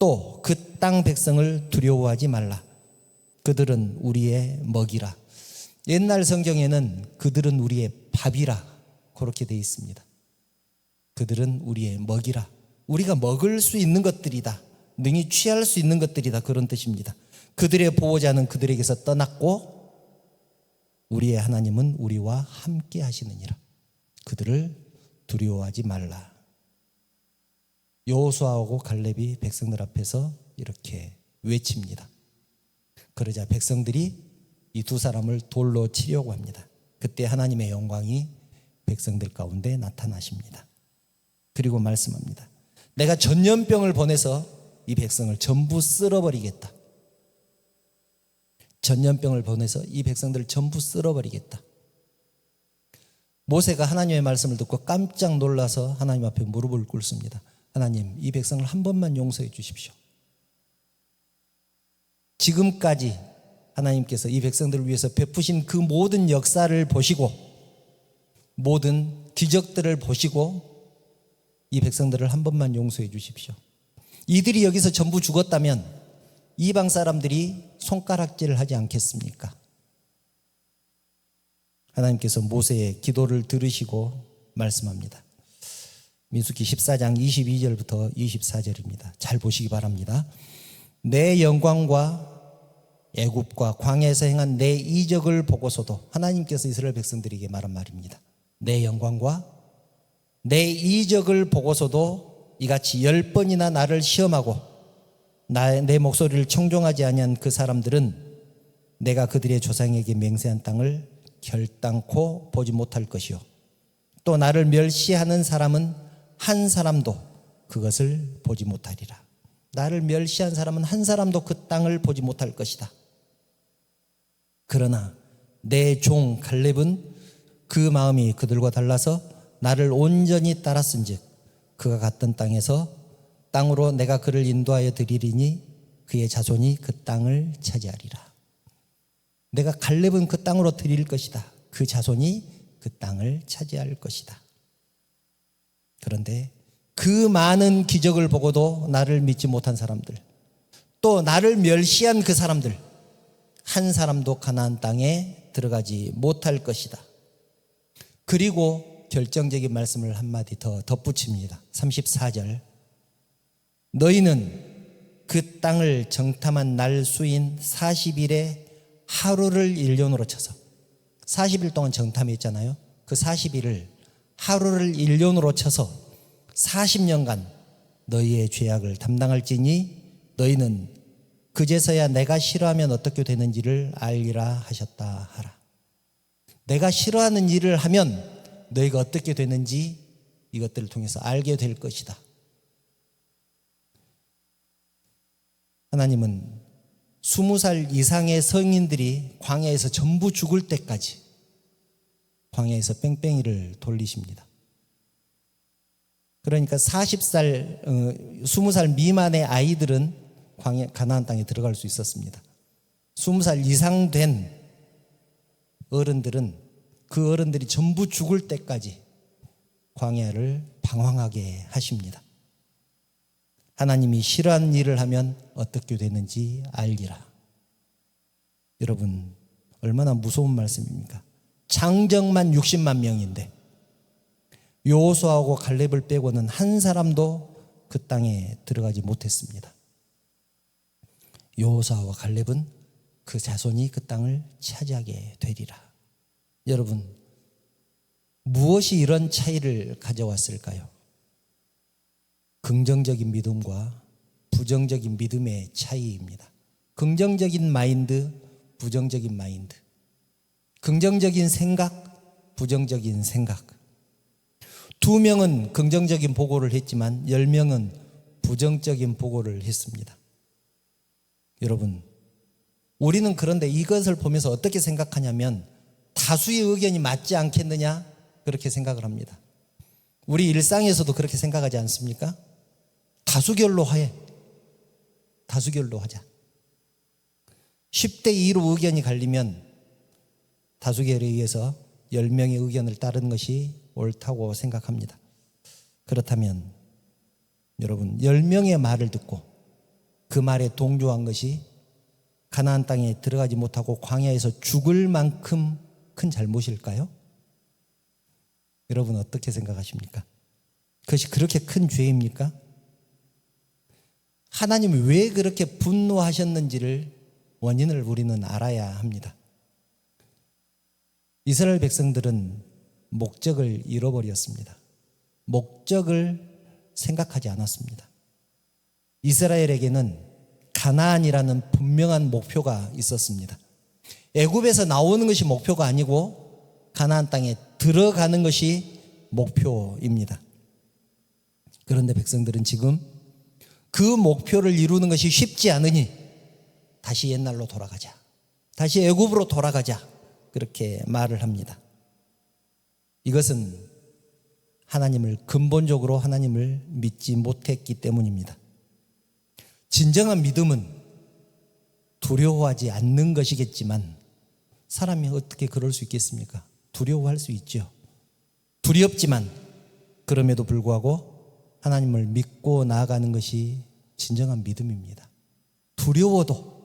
또 그 땅 백성을 두려워하지 말라. 그들은 우리의 먹이라. 옛날 성경에는 그들은 우리의 밥이라 그렇게 되어 있습니다. 그들은 우리의 먹이라. 우리가 먹을 수 있는 것들이다. 능히 취할 수 있는 것들이다. 그런 뜻입니다. 그들의 보호자는 그들에게서 떠났고 우리의 하나님은 우리와 함께 하시느니라. 그들을 두려워하지 말라. 여호수아하고 갈렙이 백성들 앞에서 이렇게 외칩니다. 그러자 백성들이 이 두 사람을 돌로 치려고 합니다. 그때 하나님의 영광이 백성들 가운데 나타나십니다. 그리고 말씀합니다. 내가 전염병을 보내서 이 백성을 전부 쓸어버리겠다. 전염병을 보내서 이 백성들을 전부 쓸어버리겠다. 모세가 하나님의 말씀을 듣고 깜짝 놀라서 하나님 앞에 무릎을 꿇습니다. 하나님, 이 백성을 한 번만 용서해 주십시오. 지금까지 하나님께서 이 백성들을 위해서 베푸신 그 모든 역사를 보시고 모든 기적들을 보시고 이 백성들을 한 번만 용서해 주십시오. 이들이 여기서 전부 죽었다면 이방 사람들이 손가락질을 하지 않겠습니까? 하나님께서 모세의 기도를 들으시고 말씀합니다. 민수기 14장 22절부터 24절입니다. 잘 보시기 바랍니다. 내 영광과 애굽과 광야에서 행한 내 이적을 보고서도, 하나님께서 이스라엘 백성들에게 말한 말입니다. 내 영광과 내 이적을 보고서도 이같이 10번이나 나를 시험하고 내 목소리를 청종하지 아니한 그 사람들은 내가 그들의 조상에게 맹세한 땅을 결단코 보지 못할 것이요 또 나를 멸시하는 사람은 한 사람도 그것을 보지 못하리라. 나를 멸시한 사람은 한 사람도 그 땅을 보지 못할 것이다. 그러나 내 종 갈렙은 그 마음이 그들과 달라서 나를 온전히 따랐은즉 그가 갔던 땅으로 내가 그를 인도하여 드리리니 그의 자손이 그 땅을 차지하리라. 내가 갈렙은 그 땅으로 드릴 것이다. 그 자손이 그 땅을 차지할 것이다. 그런데 그 많은 기적을 보고도 나를 믿지 못한 사람들, 또 나를 멸시한 그 사람들, 한 사람도 가나안 땅에 들어가지 못할 것이다. 그리고 결정적인 말씀을 한마디 더 덧붙입니다. 34절. 너희는 그 땅을 정탐한 날 수인 40일에 하루를 1년으로 쳐서 40일 동안 정탐했잖아요. 그 40일을 하루를 1년으로 쳐서 40년간 너희의 죄악을 담당할지니 너희는 그제서야 내가 싫어하면 어떻게 되는지를 알리라 하셨다 하라. 내가 싫어하는 일을 하면 너희가 어떻게 되는지 이것들을 통해서 알게 될 것이다. 하나님은 20살 이상의 성인들이 광야에서 전부 죽을 때까지 광야에서 뺑뺑이를 돌리십니다. 그러니까 20살 미만의 아이들은 가나안 땅에 들어갈 수 있었습니다. 20살 이상 된 어른들은 그 어른들이 전부 죽을 때까지 광야를 방황하게 하십니다. 하나님이 싫어하는 일을 하면 어떻게 되는지 알기라. 여러분, 얼마나 무서운 말씀입니까? 장정만 60만 명인데 여호수아하고 갈렙을 빼고는 한 사람도 그 땅에 들어가지 못했습니다. 여호수아와 갈렙은 그 자손이 그 땅을 차지하게 되리라. 여러분, 무엇이 이런 차이를 가져왔을까요? 긍정적인 믿음과 부정적인 믿음의 차이입니다. 긍정적인 마인드, 부정적인 마인드. 긍정적인 생각, 부정적인 생각. 2명은 긍정적인 보고를 했지만 10명은 부정적인 보고를 했습니다. 여러분, 우리는 그런데 이것을 보면서 어떻게 생각하냐면 다수의 의견이 맞지 않겠느냐 그렇게 생각을 합니다. 우리 일상에서도 그렇게 생각하지 않습니까? 다수결로 해. 다수결로 하자. 10대 2로 의견이 갈리면 다수결에 의해서 10명의 의견을 따르는 것이 옳다고 생각합니다. 그렇다면 여러분, 10명의 말을 듣고 그 말에 동조한 것이 가나안 땅에 들어가지 못하고 광야에서 죽을 만큼 큰 잘못일까요? 여러분 어떻게 생각하십니까? 그것이 그렇게 큰 죄입니까? 하나님이 왜 그렇게 분노하셨는지를 원인을 우리는 알아야 합니다. 이스라엘 백성들은 목적을 잃어버렸습니다. 목적을 생각하지 않았습니다. 이스라엘에게는 가나안이라는 분명한 목표가 있었습니다. 애굽에서 나오는 것이 목표가 아니고 가나안 땅에 들어가는 것이 목표입니다. 그런데 백성들은 지금 그 목표를 이루는 것이 쉽지 않으니 다시 옛날로 돌아가자. 다시 애굽으로 돌아가자. 그렇게 말을 합니다. 이것은 근본적으로 하나님을 믿지 못했기 때문입니다. 진정한 믿음은 두려워하지 않는 것이겠지만 사람이 어떻게 그럴 수 있겠습니까? 두려워할 수 있죠. 두렵지만 그럼에도 불구하고 하나님을 믿고 나아가는 것이 진정한 믿음입니다. 두려워도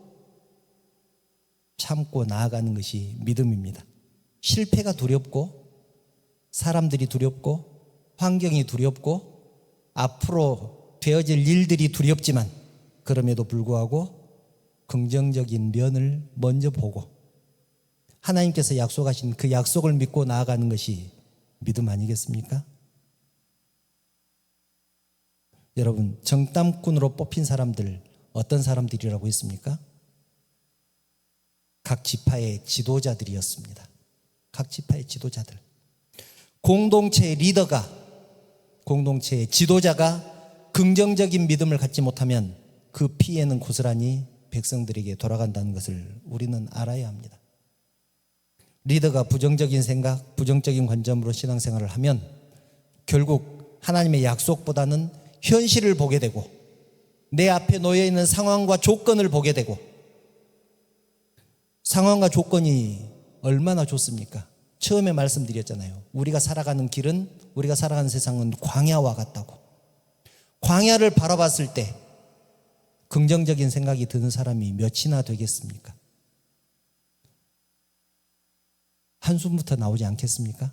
참고 나아가는 것이 믿음입니다. 실패가 두렵고 사람들이 두렵고 환경이 두렵고 앞으로 되어질 일들이 두렵지만 그럼에도 불구하고 긍정적인 면을 먼저 보고 하나님께서 약속하신 그 약속을 믿고 나아가는 것이 믿음 아니겠습니까? 여러분, 정탐꾼으로 뽑힌 사람들 어떤 사람들이라고 했습니까? 각 지파의 지도자들이었습니다. 각 지파의 지도자들. 공동체의 리더가, 공동체의 지도자가 긍정적인 믿음을 갖지 못하면 그 피해는 고스란히 백성들에게 돌아간다는 것을 우리는 알아야 합니다. 리더가 부정적인 생각, 부정적인 관점으로 신앙생활을 하면 결국 하나님의 약속보다는 현실을 보게 되고 내 앞에 놓여 있는 상황과 조건을 보게 되고, 상황과 조건이 얼마나 좋습니까? 처음에 말씀드렸잖아요. 우리가 살아가는 길은, 우리가 살아가는 세상은 광야와 같다고. 광야를 바라봤을 때 긍정적인 생각이 드는 사람이 몇이나 되겠습니까? 한숨부터 나오지 않겠습니까?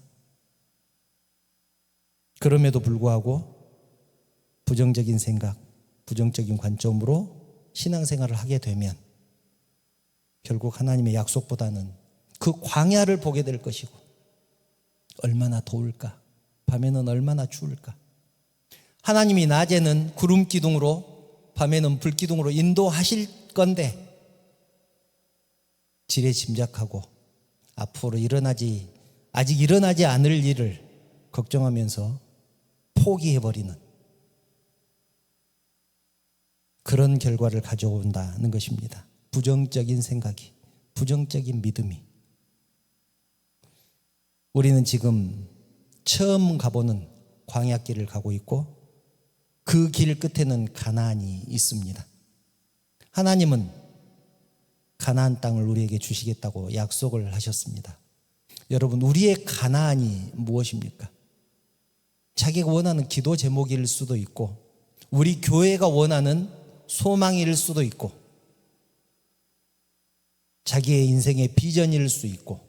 그럼에도 불구하고 부정적인 생각, 부정적인 관점으로 신앙생활을 하게 되면 결국 하나님의 약속보다는 그 광야를 보게 될 것이고, 얼마나 더울까, 밤에는 얼마나 추울까. 하나님이 낮에는 구름 기둥으로, 밤에는 불 기둥으로 인도하실 건데 지레 짐작하고 앞으로 아직 일어나지 않을 일을 걱정하면서 포기해버리는 그런 결과를 가져온다는 것입니다. 부정적인 생각이, 부정적인 믿음이. 우리는 지금 처음 가보는 광야길을 가고 있고 그 길 끝에는 가나안이 있습니다. 하나님은 가나안 땅을 우리에게 주시겠다고 약속을 하셨습니다. 여러분, 우리의 가나안이 무엇입니까? 자기가 원하는 기도 제목일 수도 있고, 우리 교회가 원하는 소망일 수도 있고, 자기의 인생의 비전일 수 있고,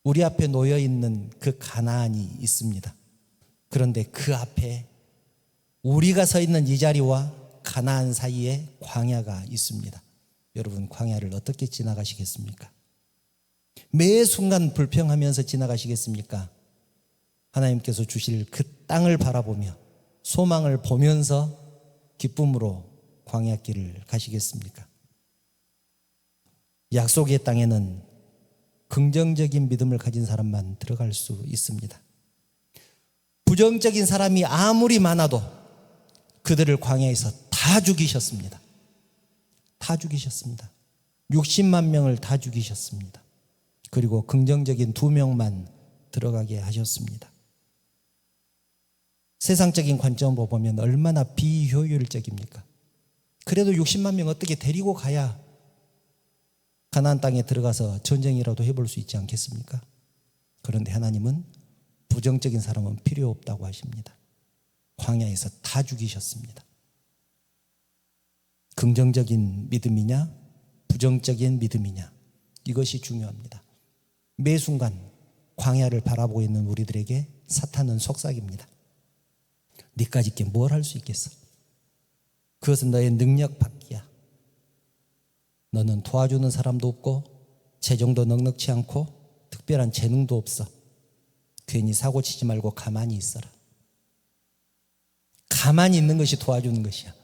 우리 앞에 놓여 있는 그 가나안이 있습니다. 그런데 그 앞에 우리가 서 있는 이 자리와 가나안 사이에 광야가 있습니다. 여러분, 광야를 어떻게 지나가시겠습니까? 매 순간 불평하면서 지나가시겠습니까? 하나님께서 주실 그 땅을 바라보며 소망을 보면서 기쁨으로 광야길을 가시겠습니까? 약속의 땅에는 긍정적인 믿음을 가진 사람만 들어갈 수 있습니다. 부정적인 사람이 아무리 많아도 그들을 광야에서 다 죽이셨습니다. 다 죽이셨습니다. 60만 명을 다 죽이셨습니다. 그리고 긍정적인 2명만 들어가게 하셨습니다. 세상적인 관점으로 보면 얼마나 비효율적입니까? 그래도 60만 명 어떻게 데리고 가야 가나안 땅에 들어가서 전쟁이라도 해볼 수 있지 않겠습니까? 그런데 하나님은 부정적인 사람은 필요 없다고 하십니다. 광야에서 다 죽이셨습니다. 긍정적인 믿음이냐, 부정적인 믿음이냐, 이것이 중요합니다. 매 순간 광야를 바라보고 있는 우리들에게 사탄은 속삭입니다. 네까지 있게 뭘 할 수 있겠어? 그것은 너의 능력 밖이야. 너는 도와주는 사람도 없고 재정도 넉넉치 않고 특별한 재능도 없어. 괜히 사고치지 말고 가만히 있어라. 가만히 있는 것이 도와주는 것이야.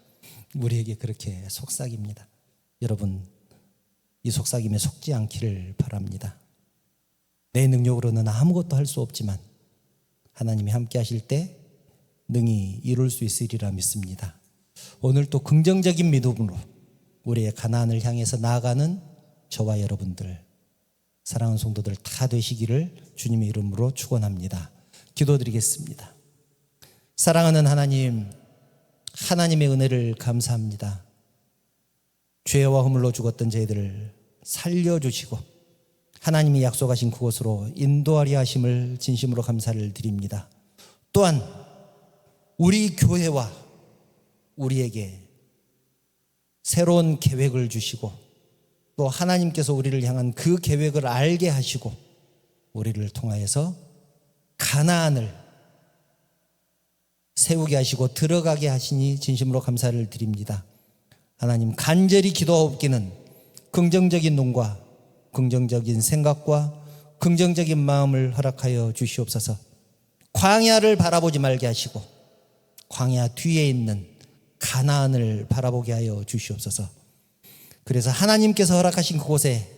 우리에게 그렇게 속삭입니다. 여러분, 이 속삭임에 속지 않기를 바랍니다. 내 능력으로는 아무것도 할 수 없지만 하나님이 함께 하실 때 능히 이룰 수 있으리라 믿습니다. 오늘 또 긍정적인 믿음으로 우리의 가나안을 향해서 나아가는 저와 여러분들, 사랑하는 성도들 다 되시기를 주님의 이름으로 축원합니다. 기도드리겠습니다. 사랑하는 하나님, 하나님의 은혜를 감사합니다. 죄와 허물로 죽었던 저희들을 살려주시고 하나님이 약속하신 그곳으로 인도하려 하심을 진심으로 감사를 드립니다. 또한 우리 교회와 우리에게 새로운 계획을 주시고 또 하나님께서 우리를 향한 그 계획을 알게 하시고 우리를 통하여서 가나안을 세우게 하시고 들어가게 하시니 진심으로 감사를 드립니다. 하나님, 간절히 기도하옵기는 긍정적인 눈과 긍정적인 생각과 긍정적인 마음을 허락하여 주시옵소서. 광야를 바라보지 말게 하시고 광야 뒤에 있는 가나안을 바라보게 하여 주시옵소서. 그래서 하나님께서 허락하신 그곳에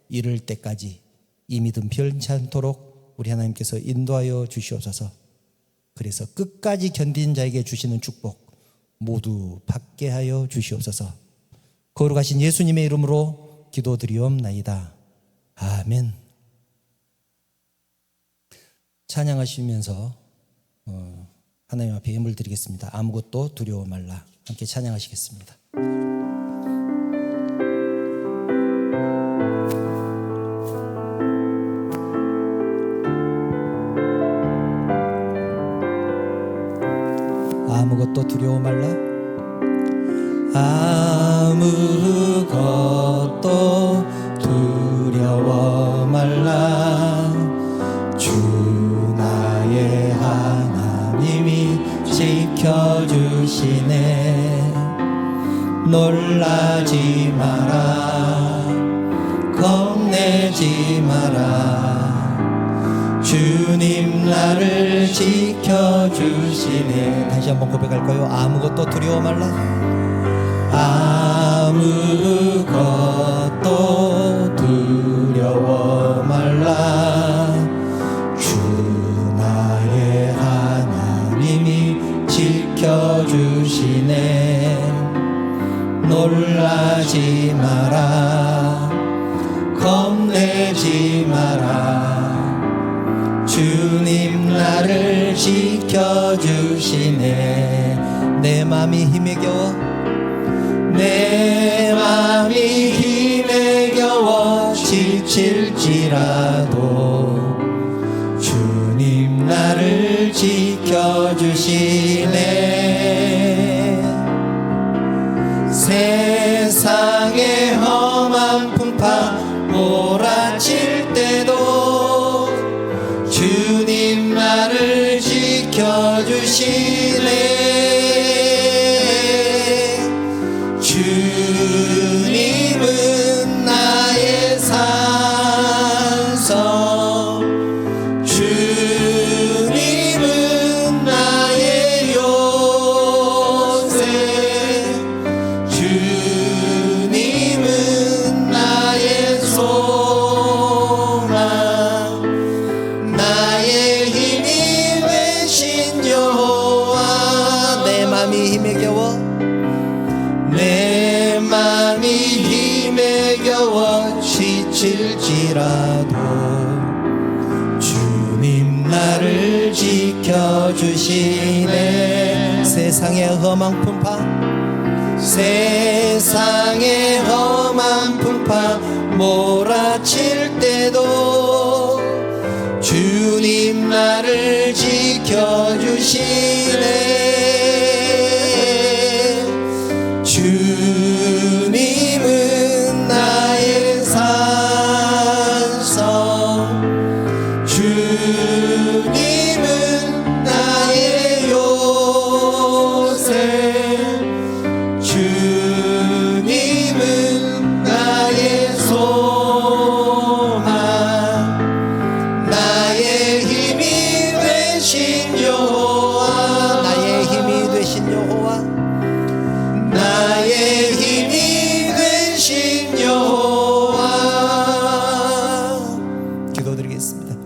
이를 때까지 이 믿음 변치 않도록 우리 하나님께서 인도하여 주시옵소서. 그래서 끝까지 견딘 자에게 주시는 축복 모두 받게 하여 주시옵소서. 거룩하신 예수님의 이름으로 기도드리옵나이다. 아멘. 찬양하시면서 하나님 앞에 예물 드리겠습니다. 아무것도 두려워 말라. 함께 찬양하시겠습니다. 아무것도 두려워 말라. 아무것도 두려워 말라. 주 나의 하나님이 지켜주시네. 놀라지 마라. 겁내지 마라. 주님 나를 지켜주시네. 다시 한번 고백할까요? 아무것도 두려워 말라. 아무것도 두려워 말라. 주 나의 하나님이 지켜주시네. 놀라지 마라. 겁내지 마라. 주님 나를 지켜주시네. 내 맘이 힘에 겨워, 내 맘이 힘에 겨워 지칠지라도 주님 나를 지켜주시네. 세상의 험한 풍파 몰아칠 때도 주님 나를 지켜주시네. 주님은 나의 산성, 주님은 나의 요새, 주님은 나의 소망, 나의 힘이 되신 여호와. 내 맘이 힘에 겨워, 내 맘이 힘에 겨워 지칠지라도 주님 나를 지켜주시네. 세상의 험한 풍파, 세상의 험한 풍파 몰아칠 때도 주님 나를 지켜주시네. 주님은 나의 산성, 주님은 나의 요새, 주님은 나의 소망, 나의 힘이 되신 여호와. 나의 힘이 되신 여호와. 나의 힘이 되신 여호와. 기도드리겠습니다.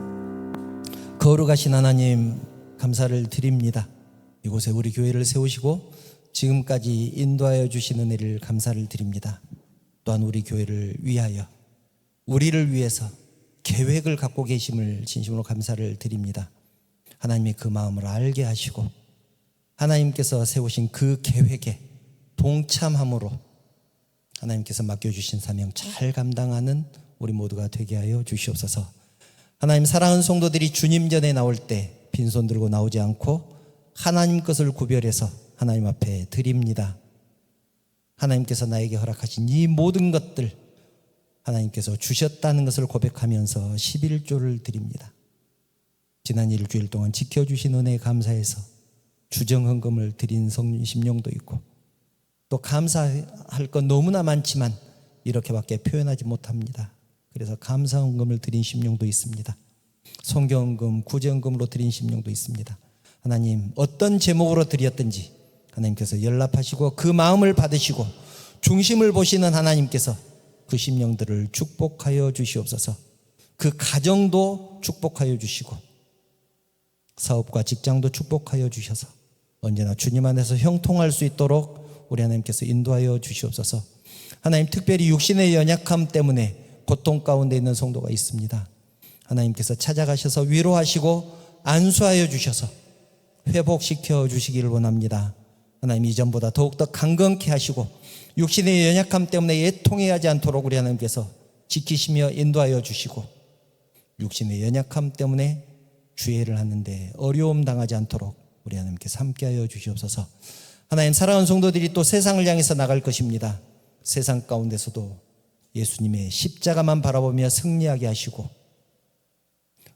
거룩하신 하나님 감사를 드립니다. 이곳에 우리 교회를 세우시고 지금까지 인도하여 주신 은혜를 감사를 드립니다. 또한 우리 교회를 위하여, 우리를 위해서 계획을 갖고 계심을 진심으로 감사를 드립니다. 하나님의 그 마음을 알게 하시고 하나님께서 세우신 그 계획에 동참함으로 하나님께서 맡겨주신 사명 잘 감당하는 우리 모두가 되게 하여 주시옵소서. 하나님, 사랑하는 성도들이 주님 전에 나올 때 빈손 들고 나오지 않고 하나님 것을 구별해서 하나님 앞에 드립니다. 하나님께서 나에게 허락하신 이 모든 것들 하나님께서 주셨다는 것을 고백하면서 11조를 드립니다. 지난 일주일 동안 지켜주신 은혜에 감사해서 주정헌금을 드린 심령도 있고, 또 감사할 건 너무나 많지만 이렇게밖에 표현하지 못합니다. 그래서 감사헌금을 드린 심령도 있습니다. 성경헌금, 구제헌금으로 드린 심령도 있습니다. 하나님, 어떤 제목으로 드렸든지 하나님께서 연락하시고 그 마음을 받으시고 중심을 보시는 하나님께서 그 심령들을 축복하여 주시옵소서. 그 가정도 축복하여 주시고 사업과 직장도 축복하여 주셔서 언제나 주님 안에서 형통할 수 있도록 우리 하나님께서 인도하여 주시옵소서. 하나님, 특별히 육신의 연약함 때문에 고통 가운데 있는 성도가 있습니다. 하나님께서 찾아가셔서 위로하시고 안수하여 주셔서 회복시켜 주시기를 원합니다. 하나님, 이전보다 더욱더 강건케 하시고 육신의 연약함 때문에 애통해하지 않도록 우리 하나님께서 지키시며 인도하여 주시고 육신의 연약함 때문에 주의를 하는데 어려움 당하지 않도록 우리 하나님께서 함께하여 주시옵소서. 하나님, 사랑하는 성도들이 또 세상을 향해서 나갈 것입니다. 세상 가운데서도 예수님의 십자가만 바라보며 승리하게 하시고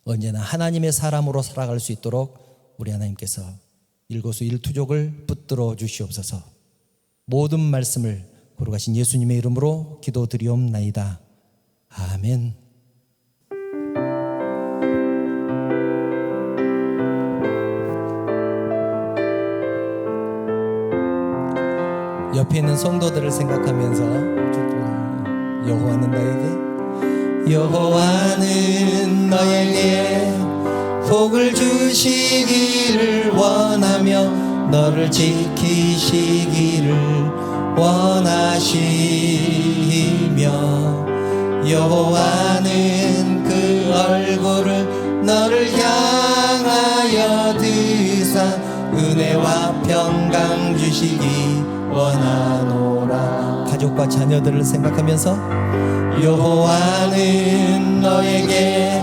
언제나 하나님의 사람으로 살아갈 수 있도록 우리 하나님께서 일거수 일투족을 붙들어 주시옵소서. 모든 말씀을 거룩하신 예수님의 이름으로 기도드리옵나이다. 아멘. 옆에 있는 성도들을 생각하면서 여호와는 너에게 복을 주시기를 원하며 너를 지키시기를 원하시며 여호와는 그 얼굴을 너를 향하여 드사 은혜와 평강 주시기 원하노라. 가족과 자녀들을 생각하면서 여호와는 너에게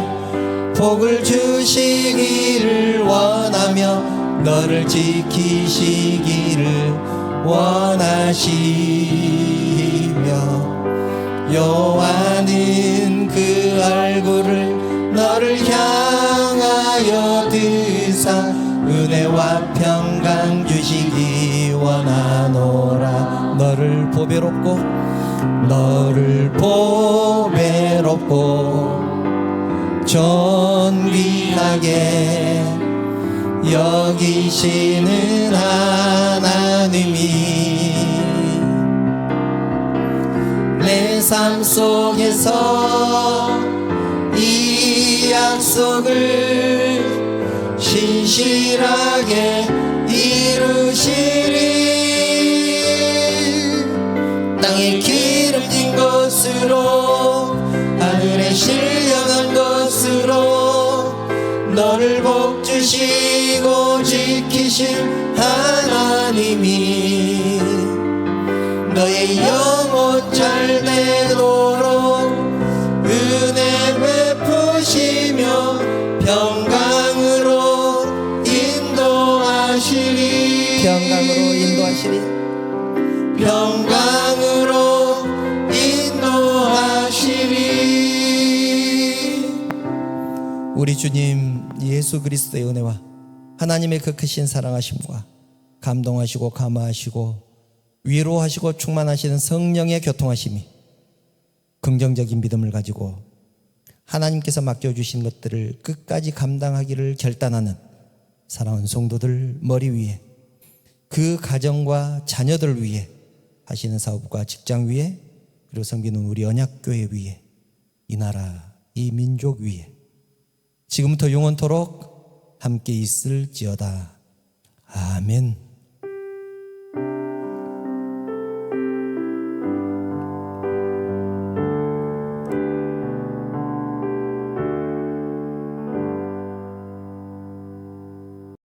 복을 주시기를 원하며 너를 지키시기를 원하시며 여호와는 그 얼굴을 너를 향하여 드사 은혜와 평강 주시기 원하노라. 너를 보배롭고 존귀하게 여기시는 하나님이 내 삶 속에서 이 약속을 신실하게 이루시리. 땅에 기름진 것으로 하늘에 신령한 것으로 너를 복주시고 지키신 하나님이 너의 영혼 잘 되도록 은혜 베푸시며 평강으로 인도하시리. 평강으로 인도하시리. 우리 주님 예수 그리스도의 은혜와 하나님의 그 크신 사랑하심과 감동하시고 감화하시고 위로하시고 충만하시는 성령의 교통하심이 긍정적인 믿음을 가지고 하나님께서 맡겨주신 것들을 끝까지 감당하기를 결단하는 사랑하는 성도들 머리 위에, 그 가정과 자녀들 위에, 하시는 사업과 직장 위에, 그리고 섬기는 우리 언약교회 위에, 이 나라 이 민족 위에 지금부터 영원토록 함께 있을지어다. 아멘.